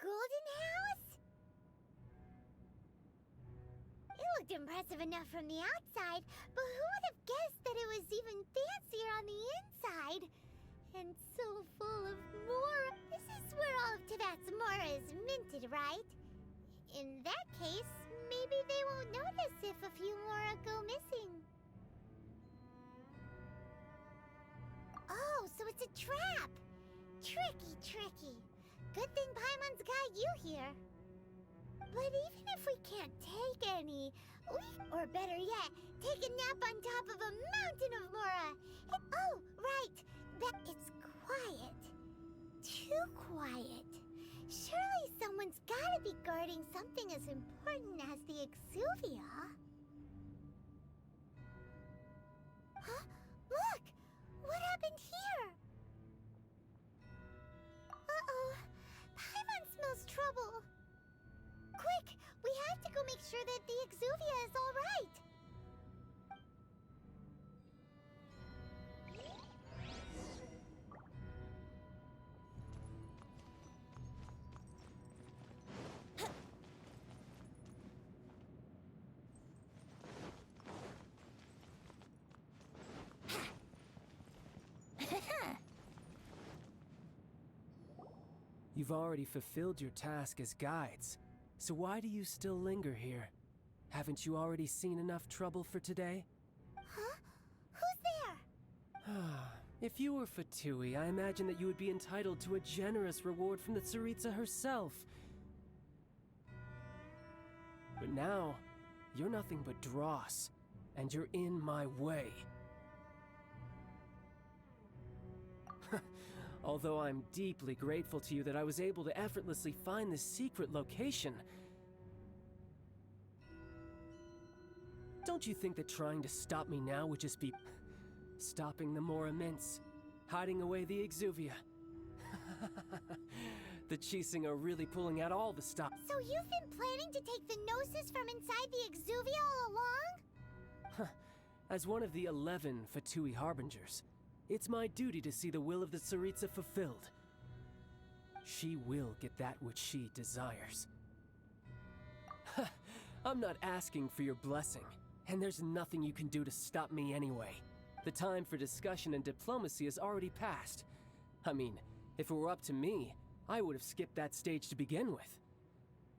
golden house? It looked impressive enough from the outside, but who would have guessed that it was even fancier on the inside? And so full of mora. This is where all of Teyvat's mora is minted, right? In that case, maybe they won't notice if a few mora go missing. Oh, so it's a trap! Tricky, tricky. Good thing Paimon's got you here. But even if we can't take any, or better yet, take a nap on top of a mountain of mora. Oh, right, it's quiet. Too quiet. Surely someone's gotta be guarding something as important as the Exuvia. Huh? Look! What happened here? Uh-oh. Paimon smells trouble. Quick! We have to go make sure that the Exuvia is all right. You've already fulfilled your task as guides, so why do you still linger here? Haven't you already seen enough trouble for today? Huh? Who's there? If you were Fatui, I imagine that you would be entitled to a generous reward from the Tsaritsa herself. But now, you're nothing but dross, and you're in my way. Although I'm deeply grateful to you that I was able to effortlessly find this secret location. Don't you think that trying to stop me now would just be stopping the Mora Mints, hiding away the Exuvia? The Chising are really pulling out all the stops. So you've been planning to take the Gnosis from inside the Exuvia all along? As one of the 11 Fatui harbingers, it's my duty to see the will of the Tsaritsa fulfilled. She will get that which she desires. I'm not asking for your blessing, and there's nothing you can do to stop me anyway. The time for discussion and diplomacy has already passed. I mean, if it were up to me, I would have skipped that stage to begin with.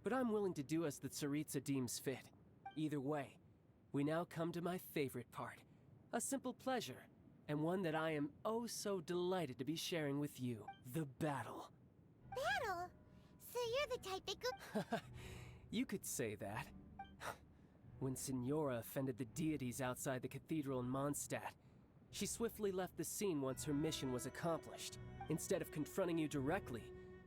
But I'm willing to do as the Tsaritsa deems fit. Either way, we now come to my favorite part. A simple pleasure, and one that I am oh so delighted to be sharing with you. The battle. Battle? So you're the type that go— You could say that. When Signora offended the deities outside the cathedral in Mondstadt, she swiftly left the scene once her mission was accomplished. Instead of confronting you directly,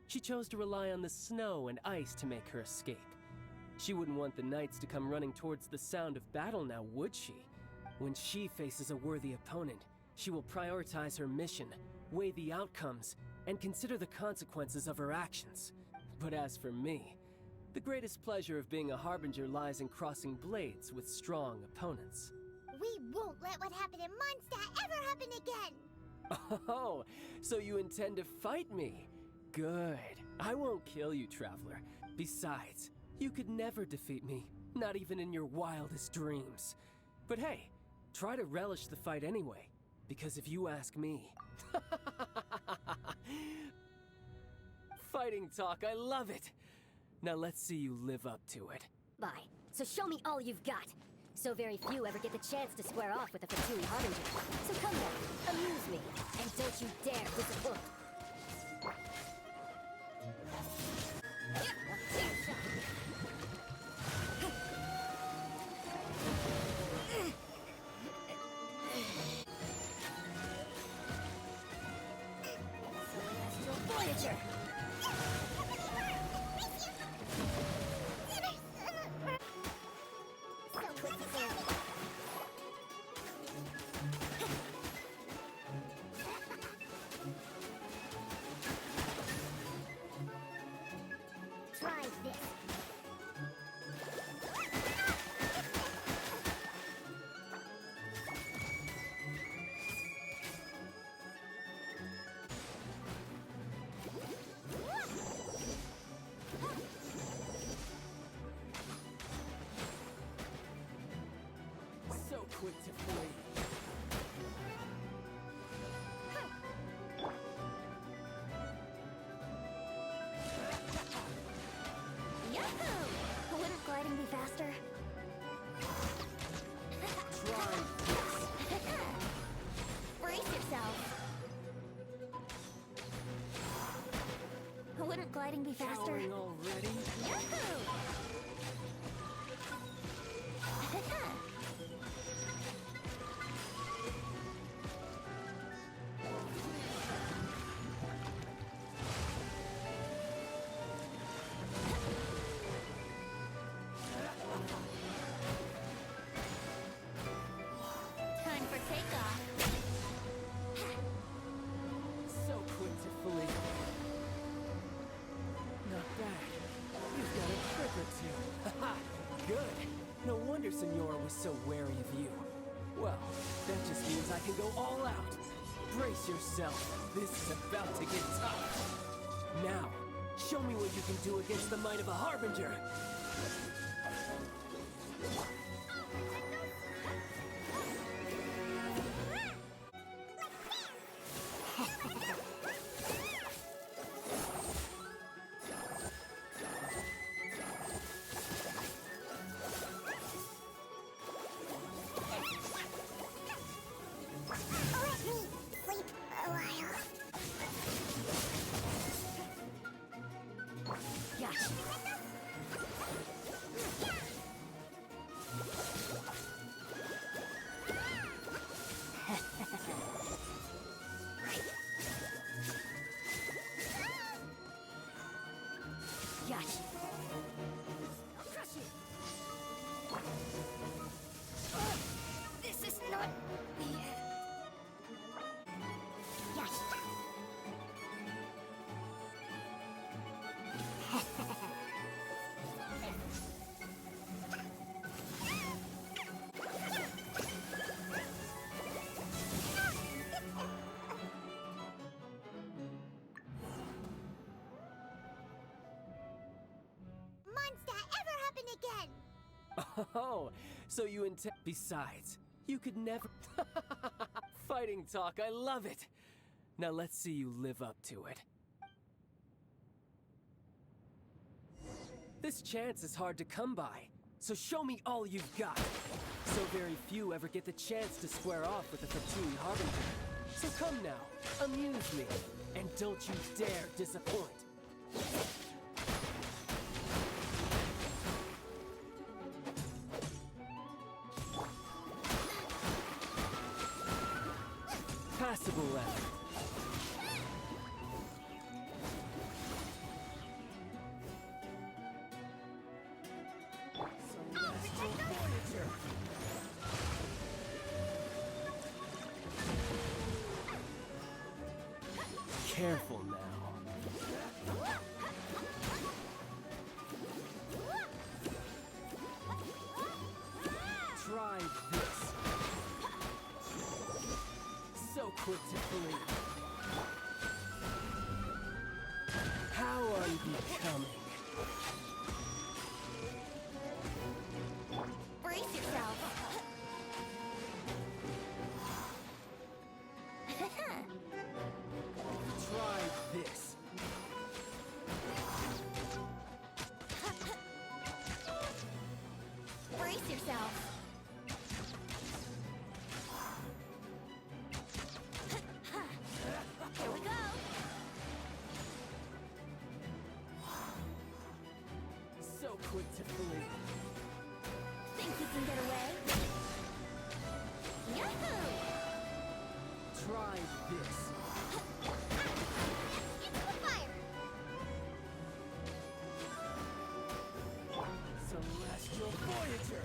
she chose to rely on the snow and ice to make her escape. She wouldn't want the knights to come running towards the sound of battle now, would she? When she faces a worthy opponent, she will prioritize her mission, weigh the outcomes, and consider the consequences of her actions. But as for me, the greatest pleasure of being a harbinger lies in crossing blades with strong opponents. We won't let what happened in Mondstadt ever happen again! Oh, so you intend to fight me? Good. I won't kill you, Traveler. Besides, you could never defeat me, not even in your wildest dreams. But hey, try to relish the fight anyway, because if you ask me... Fighting talk, I love it! Now let's see you live up to it. Bye. So show me all you've got. So very few ever get the chance to square off with a Fatui harbinger. So come back, amuse me, and don't you dare disappoint. Celestial Voyager! gliding be faster? Cowering already? Yahoo! Time for takeoff. So quick to flee. Not bad. You've got a trick or two. Haha, good. No wonder Senora was so wary of you. Well, that just means I can go all out. Brace yourself. This is about to get tough. Now, show me what you can do against the might of a harbinger. Let me sleep a while. Gotcha. Gotcha. I'll crush you. This is not the end. Gotcha. Monster ever happen again? Oh, so you intend. Besides, you could never. Fighting talk, I love it. Now let's see you live up to it. This chance is hard to come by, so show me all you've got. So very few ever get the chance to square off with the fatui harbinger. So come now, amuse me, and don't you dare disappoint. Passable effort. Celestial Voyager. Careful now. Try this. So quick to flee. How unbecoming. Brace yourself. Try this. Brace yourself. Here we go. So quick to flee. Think you can get away? Yahoo! Try this. Into the fire! Celestial Voyager.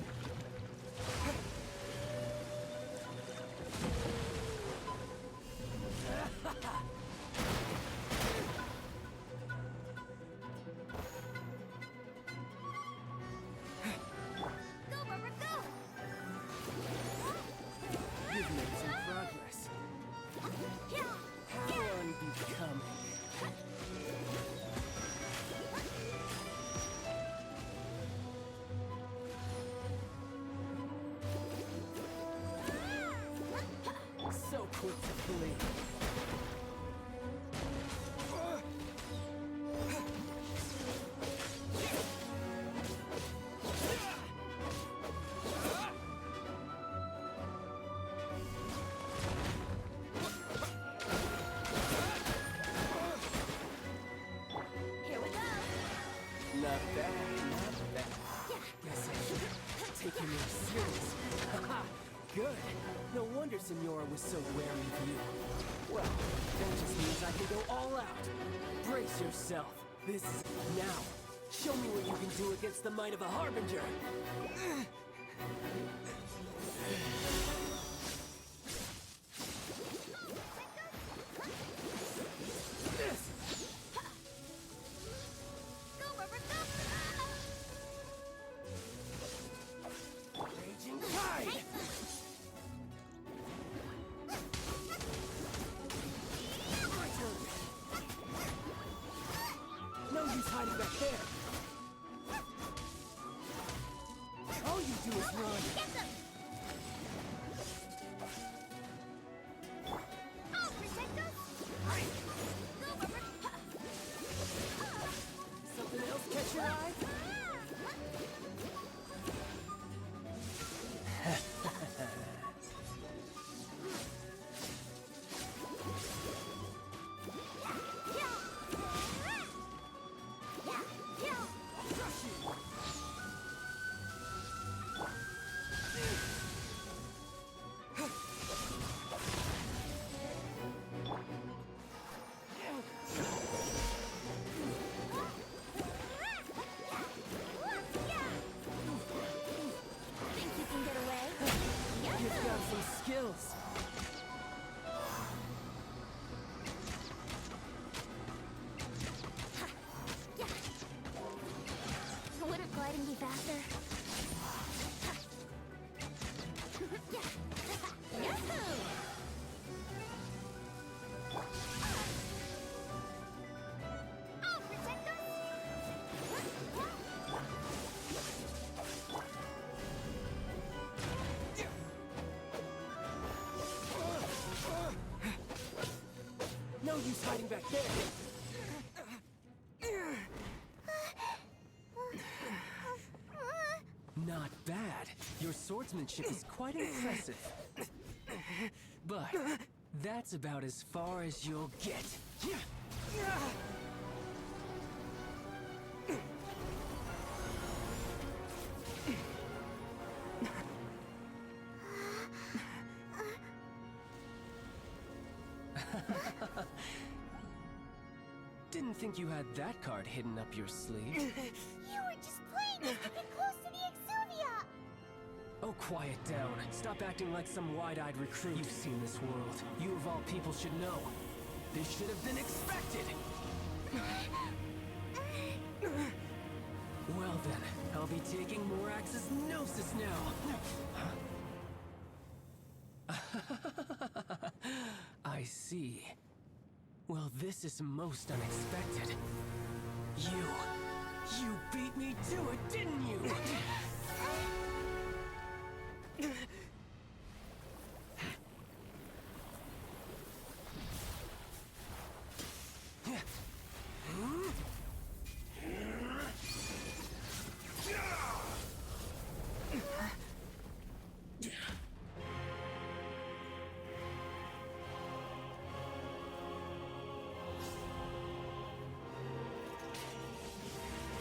Go, Rubber, go! You've made some progress. Yeah! wonder Signora was so wary of you. Well, that just means I can go all out. Brace yourself. This is now. Show me what you can do against the might of a harbinger. Raging tide. My turn. No use hiding back there. All you do is run. Get them! I'll protect us! Something else catch your eye? Think you can get away? You've got some skills. Wouldn't gliding be faster? Yahoo! I'll protect us! No use hiding back there. Not bad. Your swordsmanship is quite impressive. But that's about as far as you'll get. Didn't think you had that card hidden up your sleeve. You were just playing us to get close to the Exuvia! Oh, quiet down. Stop acting like some wide-eyed recruit. You've seen this world. You of all people should know. This should have been expected! Well then, I'll be taking Morax's Gnosis now. I see. Well, this is most unexpected. You beat me to it, didn't you?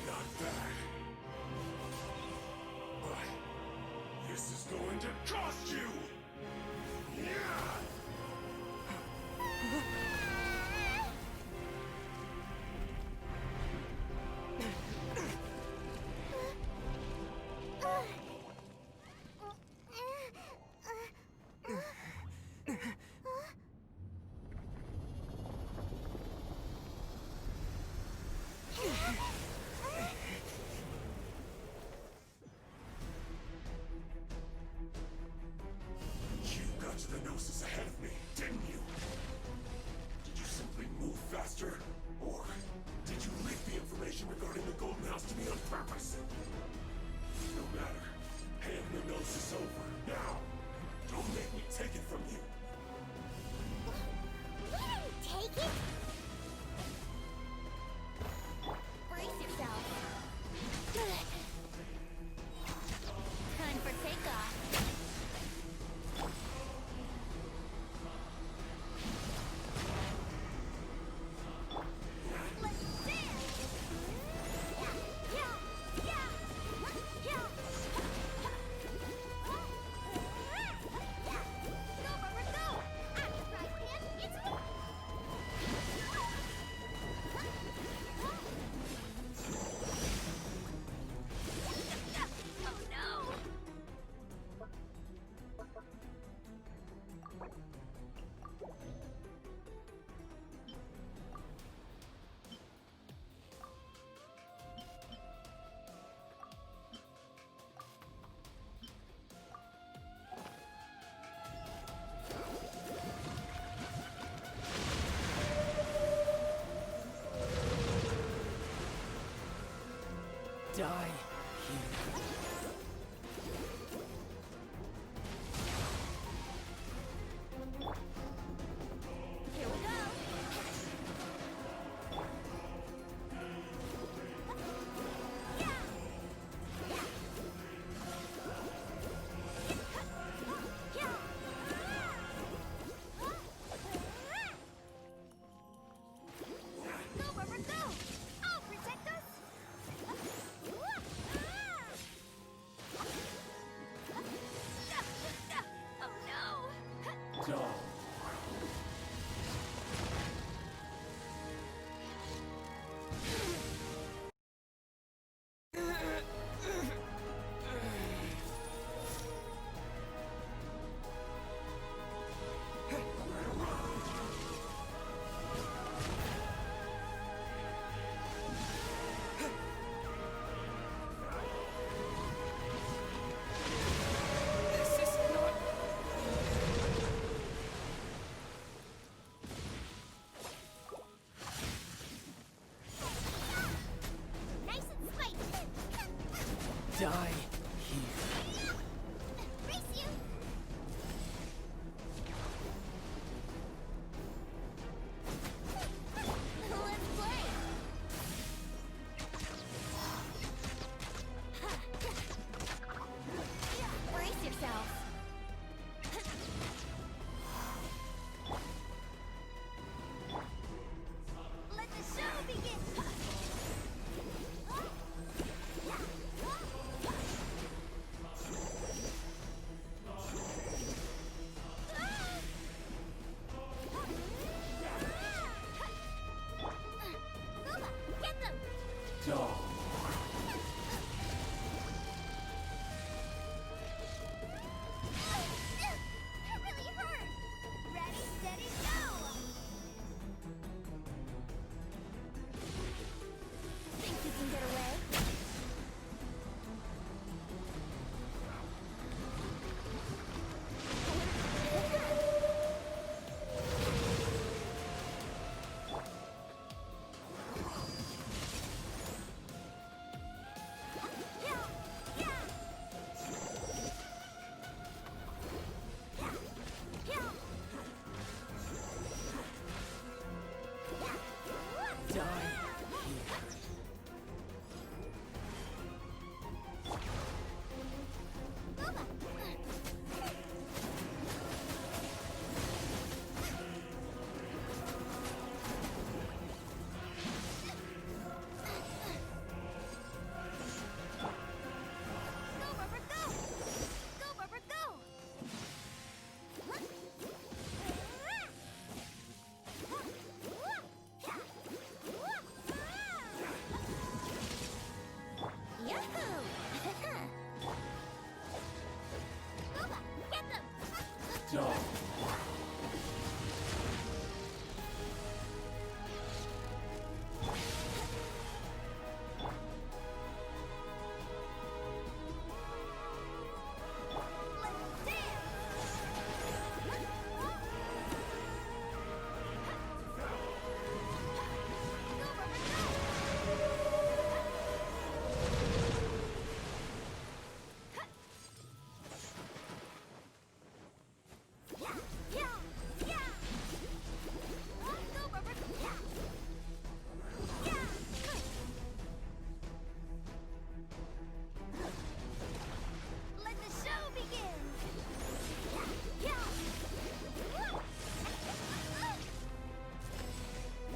Not bad. But this is going to cost you! Nice and spicy. Die here. Brace you. Let's play. Brace yourselves. Let the show begin. Booba, get them. That really hurt. Ready, steady, go. Think you can get away? Die here. Booba. Go, Rubber, go! Go, Rubber, go! Yahoo! Booba, get them! Let's Let the show begin!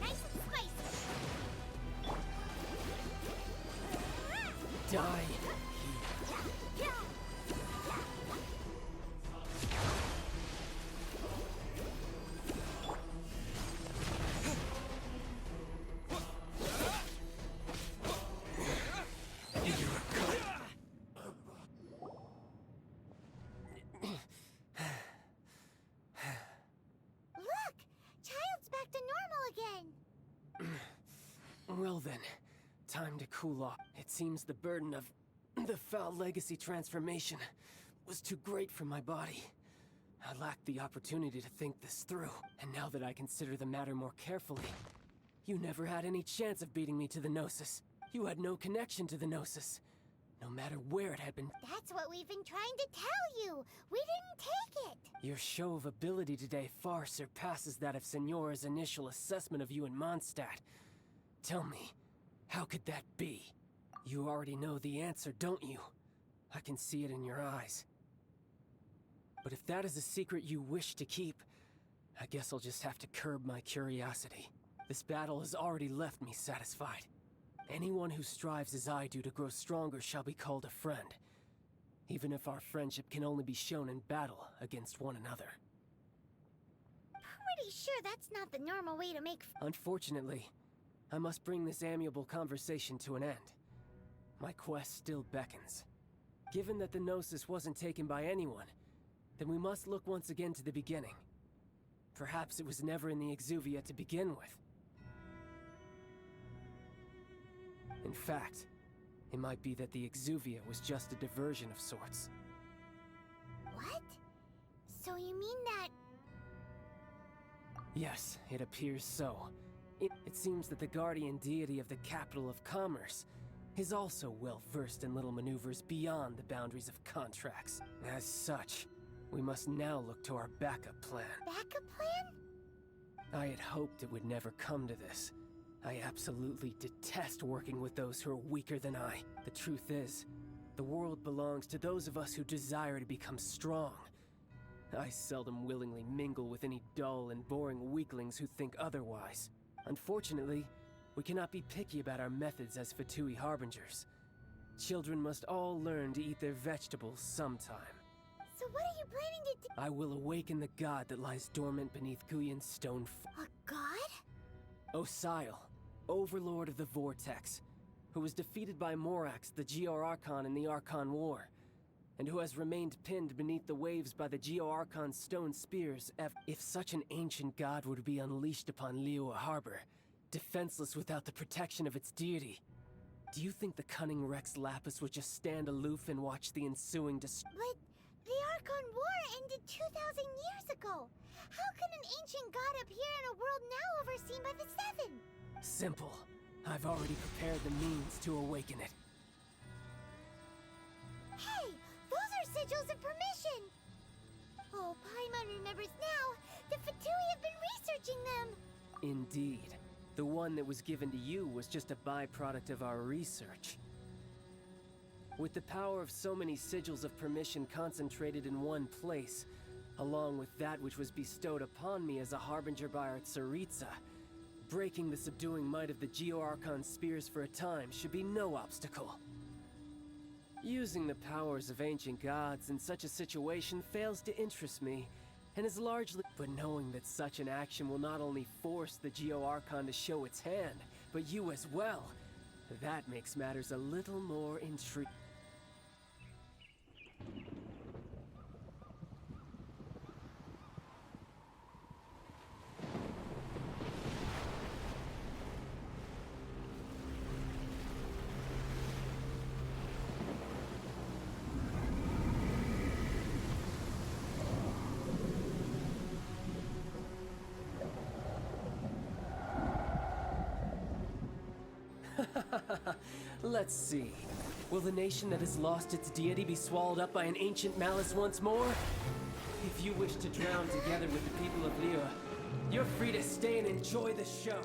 Nice and spicy! Die here. Look! Childe's back to normal again! Well then, time to cool off. It seems the burden of the foul legacy transformation was too great for my body. I lacked the opportunity to think this through, and now that I consider the matter more carefully, you never had any chance of beating me to the Gnosis. You had no connection to the Gnosis, no matter where it had been. That's what we've been trying to tell you! We didn't take it! Your show of ability today far surpasses that of Signora's initial assessment of you in Mondstadt. Tell me, how could that be? You already know the answer, don't you? I can see it in your eyes. But if that is a secret you wish to keep, I guess I'll just have to curb my curiosity. This battle has already left me satisfied. Anyone who strives as I do to grow stronger shall be called a friend, even if our friendship can only be shown in battle against one another. sure that's not the normal way to make Unfortunately, I must bring this amiable conversation to an end. My quest still beckons. Given that the Gnosis wasn't taken by anyone, then we must look once again to the beginning. Perhaps it was never in the Exuvia to begin with. In fact, it might be that the Exuvia was just a diversion of sorts. What? So you mean that... Yes, it appears so. It seems that the guardian deity of the capital of commerce is also well versed in little maneuvers beyond the boundaries of contracts. As such, we must now look to our backup plan. backup plan? I had hoped it would never come to this. I absolutely detest working with those who are weaker than I. The truth is, the world belongs to those of us who desire to become strong. I seldom willingly mingle with any dull and boring weaklings who think otherwise. Unfortunately, we cannot be picky about our methods as fatui harbingers. Children must all learn to eat their vegetables sometime. So what are you planning to do? I will awaken the god that lies dormant beneath Guyan's stone A god? Osile, overlord of the Vortex, who was defeated by Morax, the Geo-Archon in the Archon War, and who has remained pinned beneath the waves by the Geo-Archon's stone spears. If such an ancient god were to be unleashed upon Liyue Harbor, defenseless without the protection of its deity, do you think the cunning Rex Lapis would just stand aloof and watch the ensuing But the Archon War ended 2,000 years ago. How can an ancient god appear in a world now overseen by the Seven? Simple. I've already prepared the means to awaken it. Hey, those are sigils of permission. Oh, Paimon remembers now. The Fatui have been researching them. Indeed. The one that was given to you was just a byproduct of our research. With the power of so many sigils of permission concentrated in one place, along with that which was bestowed upon me as a harbinger by our Tsaritsa, breaking the subduing might of the Geo-Archon spears for a time should be no obstacle. Using the powers of ancient gods in such a situation fails to interest me, and is largely... But knowing that such an action will not only force the Geo-Archon to show its hand, but you as well, that makes matters a little more intriguing. Let's see. Will the nation that has lost its deity be swallowed up by an ancient malice once more? If you wish to drown together with the people of Liyue, you're free to stay and enjoy the show.